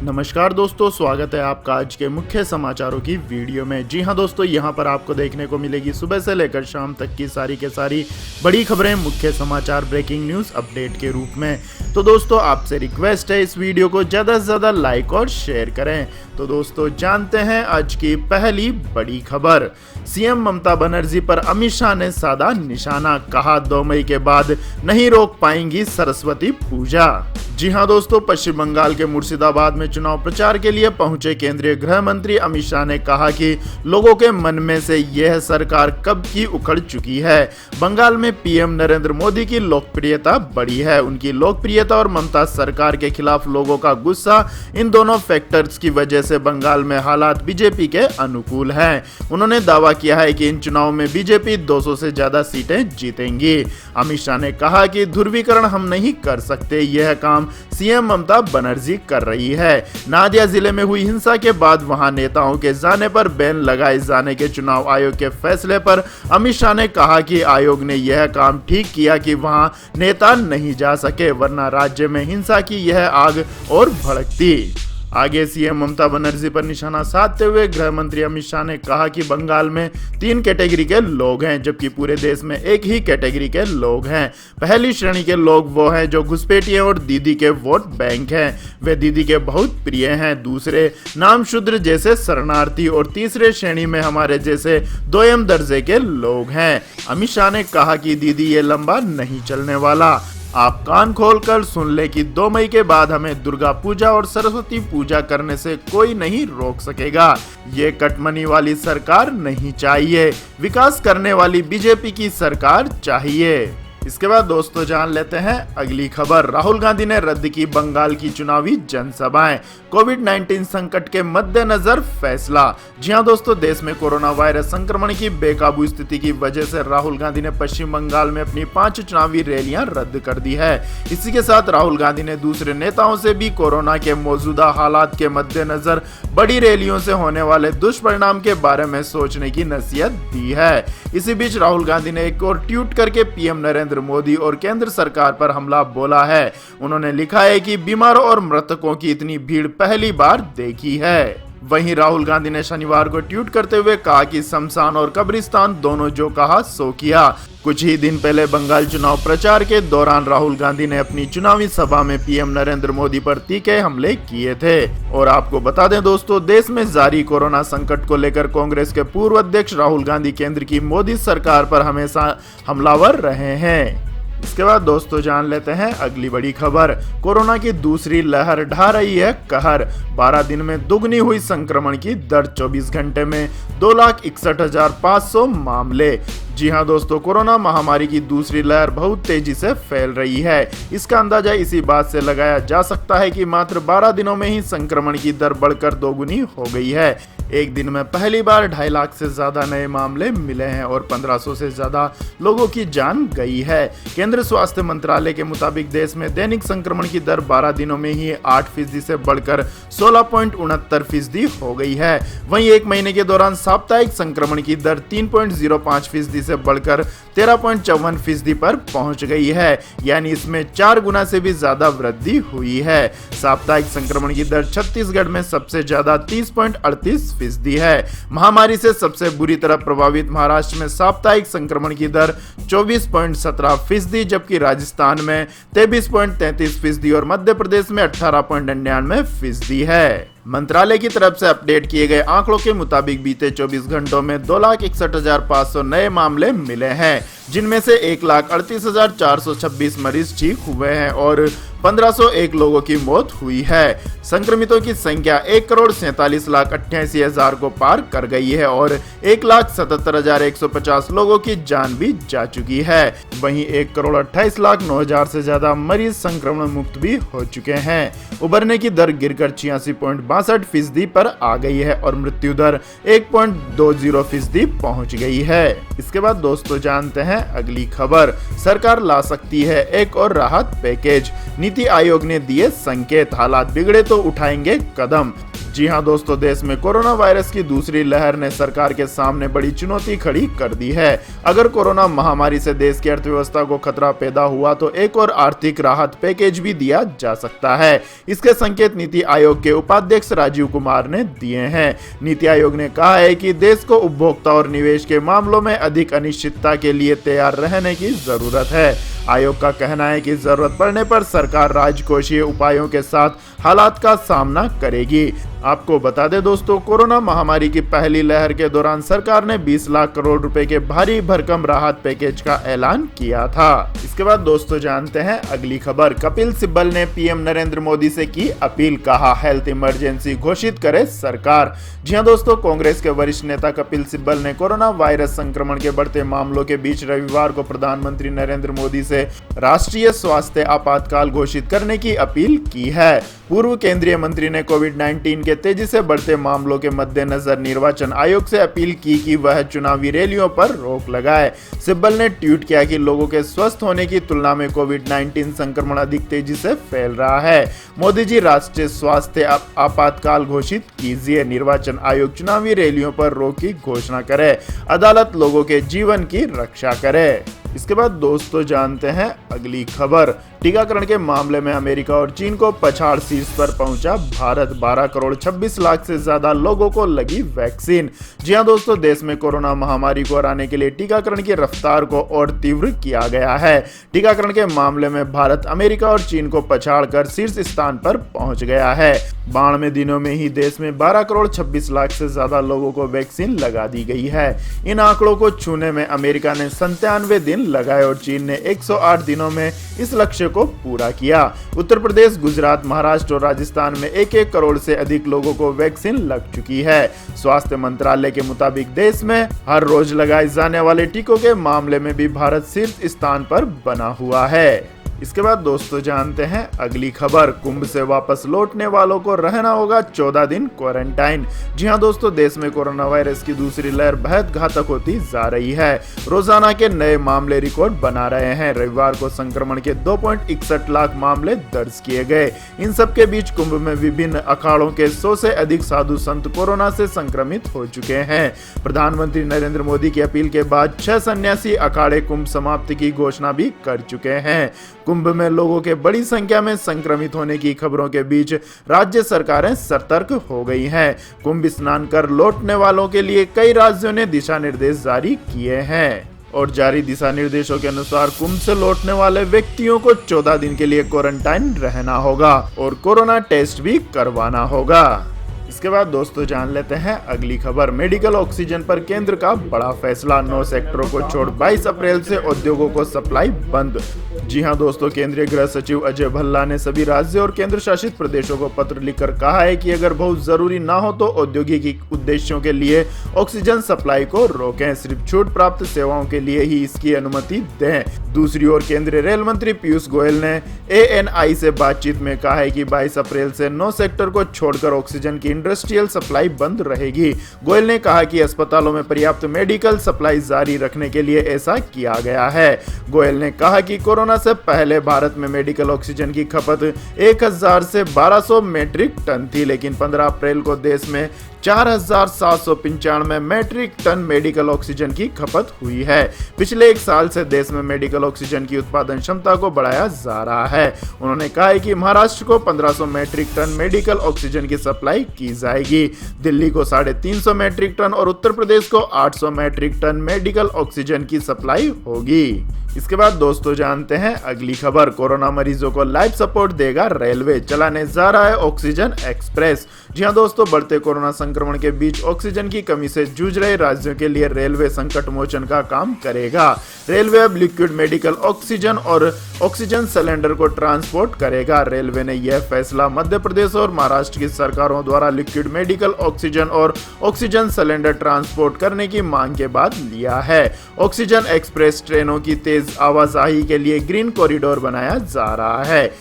नमस्कार दोस्तों, स्वागत है आपका आज के मुख्य समाचारों की वीडियो में। जी हां दोस्तों, यहां पर आपको देखने को मिलेगी सुबह से लेकर शाम तक की सारी के सारी बड़ी खबरें, मुख्य समाचार, ब्रेकिंग न्यूज़ अपडेट के रूप में। तो दोस्तों आपसे रिक्वेस्ट है इस वीडियो को ज़्यादा से ज़्यादा लाइक और शेयर करें। तो दोस्तों जानते हैं आज की पहली बड़ी खबर। सीएम ममता बनर्जी पर अमित शाह ने साधा निशाना, कहा 2 मई के बाद नहीं रोक पाएंगी सरस्वती पूजा। जी हां दोस्तों, पश्चिम बंगाल के मुर्शिदाबाद में चुनाव प्रचार के लिए पहुंचे केंद्रीय गृह मंत्री अमित शाह ने कहा कि लोगों के मन में से यह सरकार कब की उखड़ चुकी है। बंगाल में पीएम नरेंद्र मोदी की लोकप्रियता बढ़ी है। उनकी लोकप्रियता और ममता सरकार के खिलाफ लोगों का गुस्सा, इन दोनों फैक्टर्स की वजह से बंगाल में हालात बीजेपी के अनुकूल हैं। उन्होंने दावा किया है कि इन चुनाव में बीजेपी 200 से ज्यादा सीटें जीतेंगी। अमित शाह ने कहा कि ध्रुवीकरण हम नहीं कर सकते, यह काम सीएम ममता बनर्जी कर रही है। नादिया जिले में हुई हिंसा के बाद वहां नेताओं के जाने पर बैन लगाए जाने के चुनाव आयोग के फैसले पर अमित शाह ने कहा कि आयोग ने यह काम ठीक किया कि वहां नेता नहीं जा सके, वरना राज्य में हिंसा की यह आग और भड़कती। आगे सीएम ममता बनर्जी पर निशाना साधते हुए गृह मंत्री अमित शाह ने कहा कि बंगाल में 3 कैटेगरी के लोग हैं, जबकि पूरे देश में एक ही कैटेगरी के लोग हैं। पहली श्रेणी के लोग वो हैं जो घुसपैठिए और दीदी के वोट बैंक हैं, वे दीदी के बहुत प्रिय हैं। दूसरे नाम शूद्र जैसे शरणार्थी और तीसरे श्रेणी में हमारे जैसे दोयम दर्जे के लोग हैं। अमित शाह ने कहा कि दीदी ये लंबा नहीं चलने वाला। आप कान खोलकर सुन ले कि 2 मई के बाद हमें दुर्गा पूजा और सरस्वती पूजा करने से कोई नहीं रोक सकेगा। ये कटमनी वाली सरकार नहीं चाहिए, विकास करने वाली बीजेपी की सरकार चाहिए। इसके बाद दोस्तों जान लेते हैं अगली खबर। राहुल गांधी ने रद्द की बंगाल की चुनावी जनसभाएं, कोविड-19 संकट के मद्देनजर फैसला। जी हां दोस्तों, देश में कोरोना वायरस संक्रमण की बेकाबू स्थिति की वजह से राहुल गांधी ने पश्चिम बंगाल में अपनी 5 चुनावी रैलियां रद्द कर दी है। इसी के साथ राहुल गांधी ने दूसरे नेताओं से भी कोरोना के मौजूदा हालात के मद्देनजर बड़ी रैलियों से होने वाले दुष्परिणाम के बारे में सोचने की नसीहत दी है। इसी बीच राहुल गांधी ने एक और ट्वीट करके पीएम नरेंद्र मोदी और केंद्र सरकार पर हमला बोला है। उन्होंने लिखा है कि बीमारों और मृतकों की इतनी भीड़ पहली बार देखी है। वहीं राहुल गांधी ने शनिवार को ट्वीट करते हुए कहा कि शमशान और कब्रिस्तान दोनों जो कहा सो किया। कुछ ही दिन पहले बंगाल चुनाव प्रचार के दौरान राहुल गांधी ने अपनी चुनावी सभा में पीएम नरेंद्र मोदी पर तीखे हमले किए थे। और आपको बता दें दोस्तों, देश में जारी कोरोना संकट को लेकर कांग्रेस के पूर्व अध्यक्ष राहुल गांधी केंद्र की मोदी सरकार पर हमेशा हमलावर रहे हैं। इसके बाद दोस्तों जान लेते हैं अगली बड़ी खबर। कोरोना की दूसरी लहर ढा रही है कहर, 12 दिन में दुगनी हुई संक्रमण की दर, 24 घंटे में 2,61,500 मामले। जी हां दोस्तों, कोरोना महामारी की दूसरी लहर बहुत तेजी से फैल रही है। इसका अंदाजा इसी बात से लगाया जा सकता है कि मात्र 12 दिनों में ही संक्रमण की दर बढ़कर दोगुनी हो गई है। एक दिन में पहली बार 2.5 लाख से ज्यादा नए मामले मिले हैं और 1500 से ज्यादा लोगों की जान गई है। केंद्रीय स्वास्थ्य मंत्रालय के मुताबिक देश में दैनिक संक्रमण की दर 12 दिनों में ही 8% से बढ़कर 16.69% हो गई है। वहीं एक महीने के दौरान साप्ताहिक संक्रमण की दर 3.05% से बढ़कर 13.54% पर पहुंच गई है, यानी इसमें 4 गुना से भी ज्यादा वृद्धि हुई है। साप्ताहिक संक्रमण की दर छत्तीसगढ़ में सबसे ज्यादा 30.38% है। महामारी से सबसे बुरी तरह प्रभावित महाराष्ट्र में साप्ताहिक संक्रमण की दर 24.17%, जबकि राजस्थान में 23.33% और मध्य प्रदेश में 18.99% है। मंत्रालय की तरफ से अपडेट किए गए आंकड़ों के मुताबिक बीते 24 घंटों में 2,61,500 नए मामले मिले हैं, जिनमें से 1,38,426 मरीज ठीक हुए हैं और 1501 लोगों की मौत हुई है। संक्रमितों की संख्या 1,47,88,000 को पार कर गई है और 1,77,150 लोगों की जान भी जा चुकी है। वहीं 1,28,09,000 से ज्यादा मरीज संक्रमण मुक्त भी हो चुके हैं। उबरने की दर गिरकर 86.62% पर आ गई है और मृत्यु दर 1.20% पहुंच गई है। इसके बाद दोस्तों जानते हैं अगली खबर। सरकार ला सकती है एक और राहत पैकेज, नीति आयोग ने दिए संकेत, हालात बिगड़े तो उठाएंगे कदम। जी हां दोस्तों, देश में कोरोना वायरस की दूसरी लहर ने सरकार के सामने बड़ी चुनौती खड़ी कर दी है। अगर कोरोना महामारी से देश की अर्थव्यवस्था को खतरा पैदा हुआ तो एक और आर्थिक राहत पैकेज भी दिया जा सकता है। इसके संकेत नीति आयोग के उपाध्यक्ष राजीव कुमार ने दिए हैं। नीति आयोग ने कहा है कि देश को उपभोक्ता और निवेश के मामलों में अधिक अनिश्चितता के लिए तैयार रहने की जरूरत है। आयोग का कहना है कि जरूरत पड़ने पर सरकार राजकोषीय उपायों के साथ हालात का सामना करेगी। आपको बता दें दोस्तों, कोरोना महामारी की पहली लहर के दौरान सरकार ने 20 लाख करोड़ रुपए के भारी भरकम राहत पैकेज का ऐलान किया था। इसके बाद दोस्तों जानते हैं अगली खबर। कपिल सिब्बल ने पीएम नरेंद्र मोदी से की अपील, कहा हेल्थ इमरजेंसी घोषित करे सरकार। जी हां दोस्तों, कांग्रेस के वरिष्ठ नेता कपिल सिब्बल ने कोरोना वायरस संक्रमण के बढ़ते मामलों के बीच रविवार को प्रधानमंत्री नरेंद्र मोदी से राष्ट्रीय स्वास्थ्य आपातकाल घोषित करने की अपील की है। पूर्व केंद्रीय मंत्री ने कोविड-19 के तेजी से बढ़ते मामलों के मद्देनजर निर्वाचन आयोग से अपील की कि वह चुनावी रैलियों पर रोक लगाए। सिब्बल ने ट्वीट किया कि लोगों के स्वस्थ होने की तुलना में कोविड-19 संक्रमण अधिक तेजी से फैल रहा है। मोदी जी, राष्ट्रीय स्वास्थ्य आपातकाल घोषित कीजिए। निर्वाचन आयोग चुनावी रैलियों पर रोक की घोषणा करे। अदालत लोगों के जीवन की रक्षा करे। इसके बाद दोस्तों जानते हैं अगली खबर। टीकाकरण के मामले में अमेरिका और चीन को पछाड़ शीर्ष पर पहुंचा भारत। 12 करोड़ 26 लाख से ज्यादा लोगों को लगी वैक्सीन। जी हां दोस्तों, देश में कोरोना महामारी को हराने के लिए टीकाकरण की रफ्तार को और तीव्र किया गया है। टीकाकरण के मामले में भारत अमेरिका और चीन को पछाड़कर शीर्ष स्थान पर पहुंच गया है। 92 दिनों में ही देश में 12 करोड़ 26 लाख से ज्यादा लोगों को वैक्सीन लगा दी गई है। इन आंकड़ों को छूने में अमेरिका ने 97 दिन लगाए और चीन ने 108 दिनों में इस लक्ष्य को पूरा किया। उत्तर प्रदेश, गुजरात, महाराष्ट्र और राजस्थान में 1-1 करोड़ से अधिक लोगों को वैक्सीन लग चुकी है। स्वास्थ्य मंत्रालय के मुताबिक देश में हर रोज लगाए जाने वाले टीकों के मामले में भी भारत शीर्ष स्थान पर बना हुआ है। इसके बाद दोस्तों जानते हैं अगली खबर। कुंभ से वापस लौटने वालों को रहना होगा 14 दिन क्वारंटाइन। जी हां दोस्तों, देश में कोरोना वायरस की दूसरी लहर बेहद घातक होती जा रही है। रोजाना के नए मामले रिकॉर्ड बना रहे हैं। रविवार को संक्रमण के 2.61 लाख मामले दर्ज किए गए। इन सब के बीच कुंभ में विभिन्न अखाड़ों के 100 से अधिक साधु संत कोरोना से संक्रमित हो चुके हैं। प्रधानमंत्री नरेंद्र मोदी की अपील के बाद 6 सन्यासी अखाड़े कुंभ समाप्ति की घोषणा भी कर चुके हैं। कुंभ में लोगों के बड़ी संख्या में संक्रमित होने की खबरों के बीच राज्य सरकारें सतर्क हो गई हैं। कुंभ स्नान कर लौटने वालों के लिए कई राज्यों ने दिशा निर्देश जारी किए हैं और जारी दिशा निर्देशों के अनुसार कुंभ से लौटने वाले व्यक्तियों को 14 दिन के लिए क्वारंटाइन रहना होगा और कोरोना टेस्ट भी करवाना होगा। इसके बाद दोस्तों जान लेते हैं अगली खबर। मेडिकल ऑक्सीजन पर केंद्र का बड़ा फैसला। 9 सेक्टरों को छोड़ 22 अप्रैल से उद्योगों को सप्लाई बंद। जी हां दोस्तों, केंद्रीय गृह सचिव अजय भल्ला ने सभी राज्यों और केंद्र शासित प्रदेशों को पत्र लिखकर कहा है कि अगर बहुत जरूरी ना हो तो औद्योगिक उद्देश्यों के लिए ऑक्सीजन सप्लाई को रोकें। सिर्फ छूट प्राप्त सेवाओं के लिए ही इसकी अनुमति दें। दूसरी ओर केंद्रीय रेल मंत्री पीयूष गोयल ने ANI से बातचीत में कहा है कि 22 अप्रैल से 9 सेक्टर को छोड़कर ऑक्सीजन की इंडस्ट्रियल सप्लाई बंद रहेगी। गोयल ने कहा कि अस्पतालों में पर्याप्त मेडिकल सप्लाई जारी रखने के लिए ऐसा किया गया है। गोयल ने कहा कि कोरोना से पहले भारत में मेडिकल ऑक्सीजन की खपत 1000 से 1200 मेट्रिक टन थी, लेकिन 15 अप्रैल को देश में 4795 मेट्रिक टन मेडिकल ऑक्सीजन की खपत हुई है। पिछले 1 साल से देश में मेडिकल ऑक्सीजन की उत्पादन क्षमता को बढ़ाया जा रहा है। उन्होंने कहा है कि महाराष्ट्र को 1500 मेट्रिक टन मेडिकल ऑक्सीजन की सप्लाई की जाएगी, दिल्ली को 350 मेट्रिक टन और उत्तर प्रदेश को 800 मेट्रिक टन मेडिकल ऑक्सीजन की सप्लाई होगी। इसके बाद दोस्तों जानते हैं अगली खबर। कोरोना मरीजों को लाइफ सपोर्ट देगा रेलवे, चलाने जा रहा है ऑक्सीजन एक्सप्रेस। जी हां दोस्तों, बढ़ते कोरोना संक्रमण के बीच ऑक्सीजन की कमी से जूझ रहे राज्यों के लिए रेलवे संकट मोचन का काम करेगा। रेलवे अब लिक्विड मेडिकल ऑक्सीजन और ऑक्सीजन सिलेंडर को ट्रांसपोर्ट करेगा। रेलवे ने यह फैसला मध्य प्रदेश और महाराष्ट्र की सरकारों द्वारा लिक्विड मेडिकल ऑक्सीजन और ऑक्सीजन सिलेंडर ट्रांसपोर्ट करने की मांग के बाद लिया है। ऑक्सीजन एक्सप्रेस ट्रेनों की तेज आवाजाही के लिए ग्रीन कॉरिडोर बनाया जा रहा है।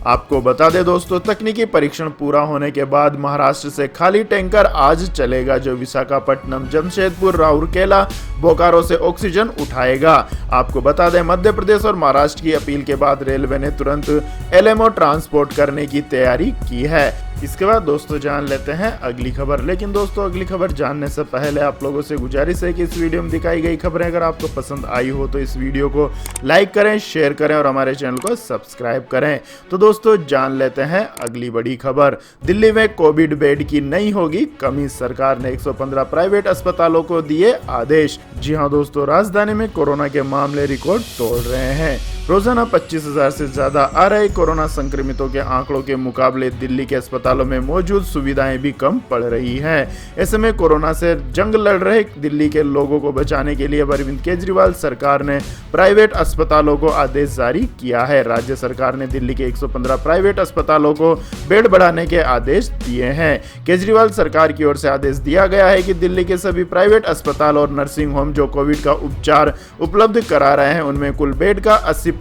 आपको बता दें दोस्तों, तकनीकी परीक्षण पूरा होने के बाद महाराष्ट्र से खाली टैंकर आज चलेगा, जो विशाखापट्टनम, जमशेदपुर, राउरकेला, बोकारो से ऑक्सीजन उठाएगा। आपको बता दें, मध्य प्रदेश और महाराष्ट्र की अपील के बाद रेलवे ने तुरंत LMO ट्रांसपोर्ट करने की तैयारी की है। इसके बाद दोस्तों जान लेते हैं अगली खबर। लेकिन दोस्तों अगली खबर जानने से पहले आप लोगों से गुजारिश है कि इस वीडियो में दिखाई गई खबरें अगर आपको पसंद आई हो तो इस वीडियो को लाइक करें, शेयर करें और हमारे चैनल को सब्सक्राइब करें। तो दोस्तों जान लेते हैं अगली बड़ी खबर। दिल्ली में कोविड बेड की नहीं होगी कमी, सरकार ने 115 प्राइवेट अस्पतालों को दिए आदेश। जी हाँ दोस्तों, राजधानी में कोरोना के मामले रिकॉर्ड तोड़ रहे हैं। रोजाना 25,000 से ज्यादा आ रहे कोरोना संक्रमितों के आंकड़ों के मुकाबले दिल्ली के अस्पतालों में मौजूद सुविधाएं भी कम पड़ रही हैं। ऐसे में कोरोना से जंग लड़ रहे दिल्ली के लोगों को बचाने के लिए अरविंद केजरीवाल सरकार ने प्राइवेट अस्पतालों को आदेश जारी किया है। राज्य सरकार ने दिल्ली के 115 प्राइवेट अस्पतालों को बेड बढ़ाने के आदेश दिए हैं। केजरीवाल सरकार की ओर से आदेश दिया गया है कि दिल्ली के सभी प्राइवेट अस्पताल और नर्सिंग होम जो कोविड का उपचार उपलब्ध करा रहे हैं उनमें कुल बेड का 80%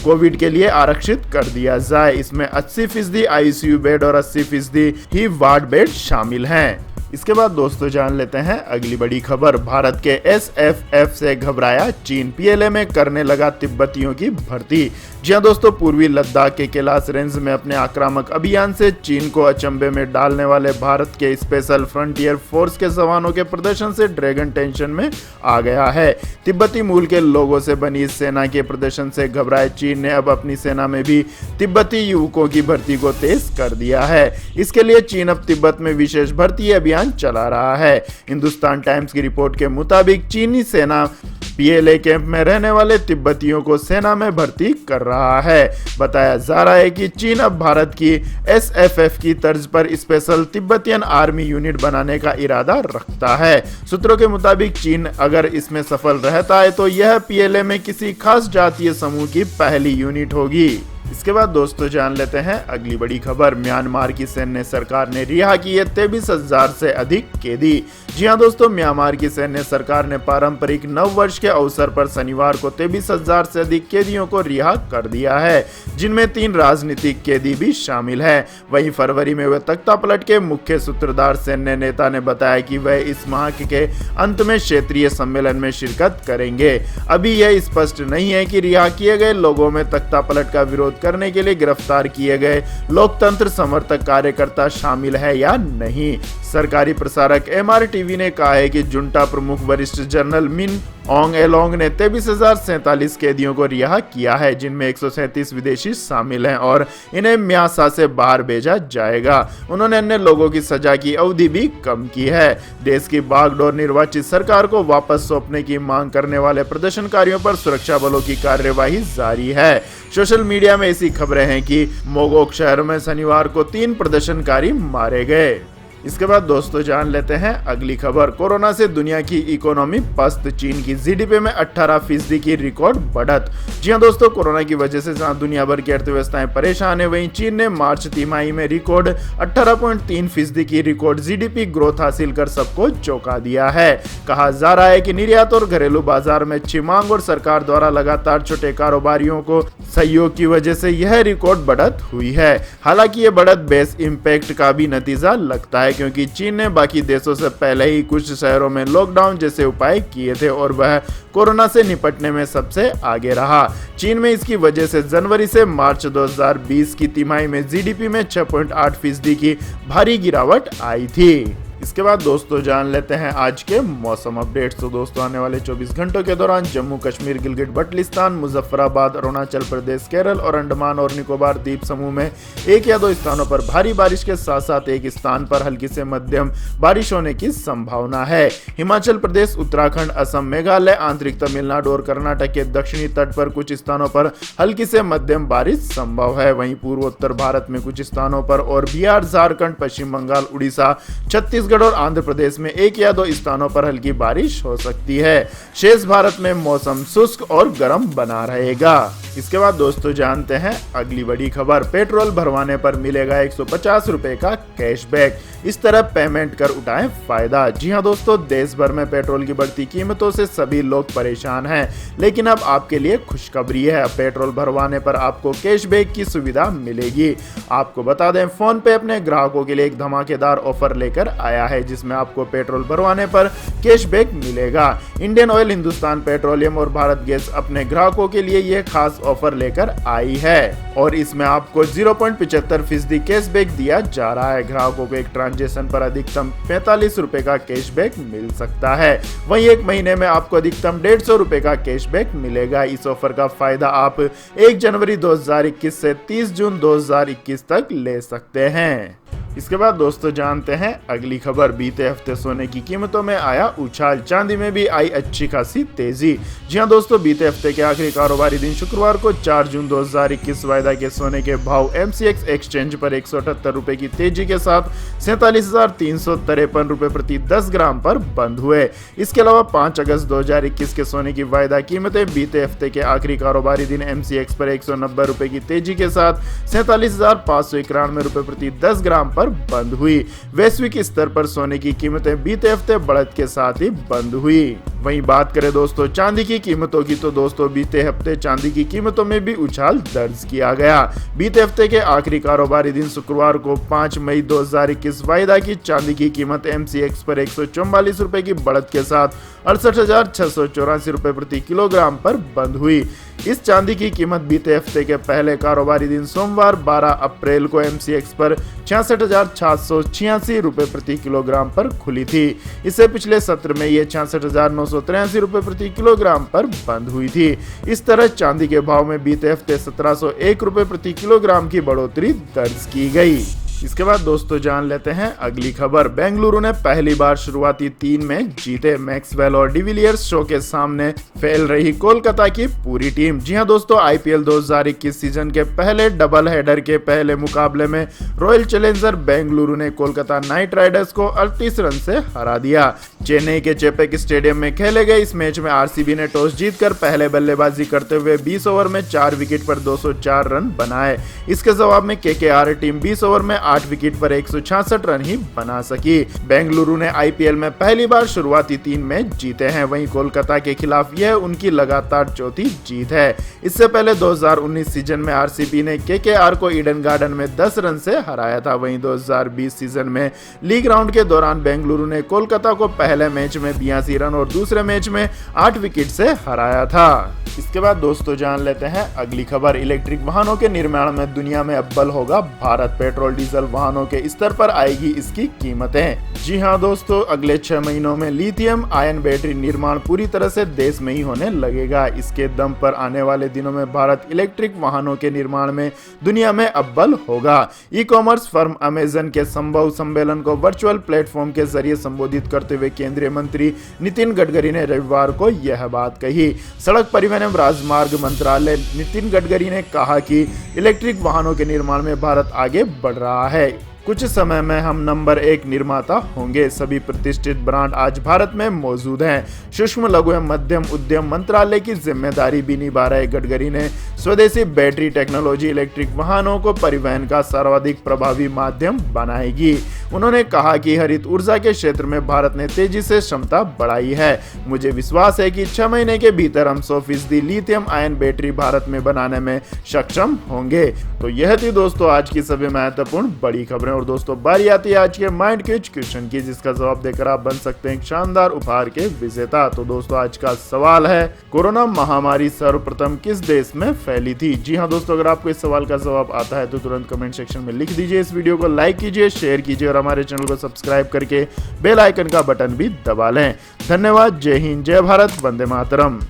कोविड के लिए आरक्षित कर दिया जाए। इसमें 80% आईसीयू बेड और 80% ही वार्ड बेड शामिल हैं। इसके बाद दोस्तों जान लेते हैं अगली बड़ी खबर। भारत के एसएफएफ से घबराया चीन, पीएलए में करने लगा तिब्बतियों की भर्ती। जी हाँ दोस्तों, पूर्वी लद्दाख के कैलाश रेंज में अपने आक्रामक अभियान से चीन को अचंभे में डालने वाले भारत के स्पेशल फ्रंटियर फोर्स के जवानों के प्रदर्शन से ड्रैगन टेंशन में आ गया है। तिब्बती मूल के लोगों से बनी इस सेना के प्रदर्शन से घबराए चीन ने अब अपनी सेना में भी तिब्बती युवकों की भर्ती को तेज कर दिया है। इसके लिए चीन अब तिब्बत में विशेष भर्ती अभियान चला रहा है। हिंदुस्तान टाइम्स की रिपोर्ट के मुताबिक चीनी सेना पीएलए कैंप में रहने वाले तिब्बतियों को सेना में भर्ती कर रहा है। बताया जा रहा है कि चीन अब भारत की एसएफएफ की तर्ज पर स्पेशल तिब्बतियन आर्मी यूनिट बनाने का इरादा रखता है। सूत्रों के मुताबिक चीन अगर इसमें सफल रहता है तो यह पीएलए में किसी खास जातीय समूह की पहली यूनिट होगी। इसके बाद दोस्तों जान लेते हैं अगली बड़ी खबर। म्यांमार की सैन्य सरकार ने रिहा किए 23,000 से अधिक कैदी। जी हाँ दोस्तों, म्यांमार की सैन्य सरकार ने पारंपरिक नव वर्ष के अवसर पर शनिवार को 23,000 से अधिक कैदियों को रिहा कर दिया है, जिनमें 3 राजनीतिक कैदी भी शामिल हैं। वहीं फरवरी में वे तख्तापलट के मुख्य सूत्रधार सैन्य नेता ने बताया कि वह इस माह के अंत में क्षेत्रीय सम्मेलन में शिरकत करेंगे। अभी यह स्पष्ट नहीं है कि रिहा किए गए लोगों में तख्तापलट का विरोध करने के लिए गिरफ्तार किए गए लोकतंत्र समर्थक कार्यकर्ता शामिल है या नहीं। सरकारी प्रसारक एमआरटीवी ने कहा है कि जुंटा प्रमुख वरिष्ठ जनरल मिन ओंग एलोंग ने 23,047 कैदियों को रिहा किया है, जिनमें 137 विदेशी शामिल हैं और इन्हें म्यांसा से बाहर भेजा जाएगा। उन्होंने अन्य लोगों की सजा की अवधि भी कम की है। देश की बागडोर निर्वाचित सरकार को वापस सौंपने की मांग करने वाले प्रदर्शनकारियों पर सुरक्षा बलों की कार्यवाही जारी है। सोशल मीडिया में ऐसी खबरें हैं कि मोगोक शहर में शनिवार को 3 प्रदर्शनकारी मारे गए। इसके बाद दोस्तों जान लेते हैं अगली खबर। कोरोना से दुनिया की इकोनॉमी पस्त, चीन की जीडीपी में 18% की रिकॉर्ड बढ़त। जी हाँ दोस्तों, कोरोना की वजह से जहां दुनिया भर की अर्थव्यवस्थाएं परेशान है, वहीं चीन ने मार्च तिमाही में रिकॉर्ड 18.3% की रिकॉर्ड जीडीपी ग्रोथ हासिल कर सबको चौंका दिया है। कहा जा रहा है कि निर्यात और घरेलू बाजार में अच्छी मांग और सरकार द्वारा लगातार छोटे कारोबारियों को सहयोग की वजह से यह रिकॉर्ड बढ़त हुई है। हालांकि ये बढ़त बेस इम्पैक्ट का भी नतीजा लगता है, क्योंकि चीन ने बाकी देशों से पहले ही कुछ शहरों में लॉकडाउन जैसे उपाय किए थे और वह कोरोना से निपटने में सबसे आगे रहा। चीन में इसकी वजह से जनवरी से मार्च 2020 की तिमाही में जीडीपी में 6.8% की भारी गिरावट आई थी। इसके बाद दोस्तों जान लेते हैं आज के मौसम अपडेट्स। तो दोस्तों आने वाले 24 घंटों के दौरान जम्मू कश्मीर, गिलगिट बल्टिस्तान, मुजफ्फराबाद, अरुणाचल प्रदेश, केरल और अंडमान और निकोबार द्वीप समूह में 1 या 2 स्थानों पर भारी बारिश के साथ साथ एक स्थान पर हल्की से मध्यम बारिश होने की संभावना है। हिमाचल प्रदेश, उत्तराखंड, असम, मेघालय, आंतरिक तमिलनाडु और कर्नाटक के दक्षिणी तट पर कुछ स्थानों पर हल्की से मध्यम बारिश संभव है। वहीं पूर्वोत्तर भारत में कुछ स्थानों पर और बिहार, झारखंड, पश्चिम बंगाल, उड़ीसा, छत्तीसगढ़ और आंध्र प्रदेश में 1 या 2 स्थानों पर हल्की बारिश हो सकती है। शेष भारत में मौसम शुष्क और गर्म बना रहेगा। इसके बाद दोस्तों जानते हैं अगली बड़ी खबर। पेट्रोल भरवाने पर मिलेगा 150 रुपए का कैशबैक, इस तरह पेमेंट कर उठाएं फायदा। जी हां दोस्तों, देश भर में पेट्रोल की बढ़ती कीमतों से सभी लोग परेशान हैं, लेकिन अब आपके लिए खुशखबरी है। पेट्रोल भरवाने पर आपको कैशबैक की सुविधा मिलेगी। आपको बता दें, फोन पे अपने ग्राहकों के लिए एक धमाकेदार ऑफर लेकर आया आया है, जिसमें आपको पेट्रोल भरवाने पर कैशबैक मिलेगा। इंडियन ऑयल, हिंदुस्तान पेट्रोलियम और भारत गैस अपने ग्राहकों के लिए यह खास ऑफर लेकर आई है और इसमें आपको 0.75% कैशबैक दिया जा रहा है। ग्राहकों को एक ट्रांजैक्शन पर अधिकतम 45 रुपए का कैशबैक मिल सकता है। वहीं एक महीने में आपको अधिकतम 150 रुपए का कैशबैक मिलेगा। इस ऑफर का फायदा आप 1 जनवरी 2021 से 30 जून 2021 तक ले सकते हैं। इसके बाद दोस्तों जानते हैं अगली खबर। बीते हफ्ते सोने की कीमतों में आया उछाल, चांदी में भी आई अच्छी खासी तेजी। जी हां दोस्तों, बीते हफ्ते के आखिरी कारोबारी दिन शुक्रवार को 4 जून 2021 वायदा के सोने के भाव MCX एक्सचेंज पर 178 रुपए की तेजी के साथ 47,353 रुपए प्रति 10 ग्राम पर बंद हुए। इसके अलावा 5 अगस्त 2021 के सोने की वायदा कीमतें बीते हफ्ते के आखिरी कारोबारी दिन MCX पर 190 रुपए की तेजी के साथ 47,591 रुपए प्रति 10 ग्राम पर बंद हुई। वैश्विक स्तर पर सोने की कीमतें बीते हफ्ते बढ़त के साथ ही बंद हुई। वहीं बात करें दोस्तों चांदी की कीमतों की, तो दोस्तों बीते हफ्ते चांदी की कीमतों में भी उछाल दर्ज किया गया। बीते हफ्ते के आखिरी कारोबारी दिन शुक्रवार को 5 मई 2021 वायदा की चांदी की कीमत MCX पर 144 रुपए की बढ़त के साथ 68,684 रुपए प्रति किलोग्राम पर बंद हुई। इस चांदी की कीमत बीते हफ्ते के पहले कारोबारी दिन सोमवार 12 अप्रैल को MCX पर 66,786 रुपए प्रति किलोग्राम पर खुली थी। इससे पिछले सत्र में ये 66,983 रुपए प्रति किलोग्राम पर बंद हुई थी। इस तरह चांदी के भाव में बीते हफ्ते 1701 रुपए प्रति किलोग्राम की बढ़ोतरी दर्ज की गई। इसके बाद दोस्तों जान लेते हैं अगली खबर। बेंगलुरु ने पहली बार शुरुआती 3 मैच जीते। मैक्सवेल और डिविलियर्स शो के सामने फैल रही कोलकाता की पूरी टीम। जी हां दोस्तों, IPL 2021 सीजन के पहले डबल हेडर के पहले मुकाबले में रॉयल चैलेंजर बेंगलुरु ने कोलकाता नाइट राइडर्स को 38 रन से हरा दिया। चेन्नई के चेपक स्टेडियम में खेले गए इस मैच में RCB ने टॉस जीतकर पहले बल्लेबाजी करते हुए 20 ओवर में 4 विकेट पर 204 रन बनाए। इसके जवाब में KKR टीम 20 ओवर में 8 विकेट पर 166 रन ही बना सकी। बेंगलुरु ने IPL में पहली बार शुरुआती 3 मैच जीते हैं। वहीं कोलकाता के खिलाफ यह उनकी लगातार चौथी जीत है। इससे पहले 2019 सीजन में RCB ने KKR को ईडन गार्डन में 10 रन से हराया था। वहीं 2020 सीजन में लीग राउंड के दौरान बेंगलुरु ने कोलकाता को पहले मैच में 82 रन और दूसरे मैच में 8 विकेट से हराया था। इसके बाद दोस्तों जान लेते हैं अगली खबर। इलेक्ट्रिक वाहनों के निर्माण में दुनिया में अव्वल होगा भारत। पेट्रोल डीजल वाहनों के स्तर पर आएगी इसकी कीमतें। जी हां दोस्तों, अगले 6 महीनों में लिथियम आयन बैटरी निर्माण पूरी तरह से देश में ही होने लगेगा। इसके दम पर आने वाले दिनों में भारत इलेक्ट्रिक वाहनों के निर्माण में दुनिया में अव्वल होगा। ई-कॉमर्स फर्म अमेजन के संभव सम्मेलन को वर्चुअल प्लेटफॉर्म के जरिए संबोधित करते हुए केंद्रीय मंत्री नितिन गडकरी ने रविवार को यह बात कही। सड़क परिवहन एवं राजमार्ग मंत्रालय नितिन गडकरी ने कहा कि इलेक्ट्रिक वाहनों के निर्माण में भारत आगे बढ़ रहा है। कुछ समय में हम नंबर 1 निर्माता होंगे। सभी प्रतिष्ठित ब्रांड आज भारत में मौजूद हैं। सूक्ष्म लघु एवं मध्यम उद्यम मंत्रालय की जिम्मेदारी भी निभा रहे गडकरी ने स्वदेशी बैटरी टेक्नोलॉजी इलेक्ट्रिक वाहनों को परिवहन का सर्वाधिक प्रभावी माध्यम बनाएगी। उन्होंने कहा कि हरित ऊर्जा के क्षेत्र में भारत ने तेजी से क्षमता बढ़ाई है। मुझे विश्वास है कि 6 महीने के भीतर हम 100% लिथियम आयन बैटरी भारत में बनाने में सक्षम होंगे। तो यह थी दोस्तों आज की सभी महत्वपूर्ण बड़ी खबरें। और दोस्तों बारी आती है आज के माइंड क्विज क्वेश्चन की, जिसका जवाब देकर आप बन सकते हैं एक शानदार उपहार के विजेता। तो दोस्तों आज का सवाल है, कोरोना महामारी सर्वप्रथम किस देश में फैली थी? जी हां दोस्तों, अगर आपको इस सवाल का जवाब आता है तो तुरंत कमेंट सेक्शन में लिख दीजिए। इस वीडियो को लाइक कीजिए, शेयर कीजिए और हमारे चैनल को सब्सक्राइब करके बेल आइकन का बटन भी दबा लें। धन्यवाद। जय हिंद, जय भारत, वंदे मातरम।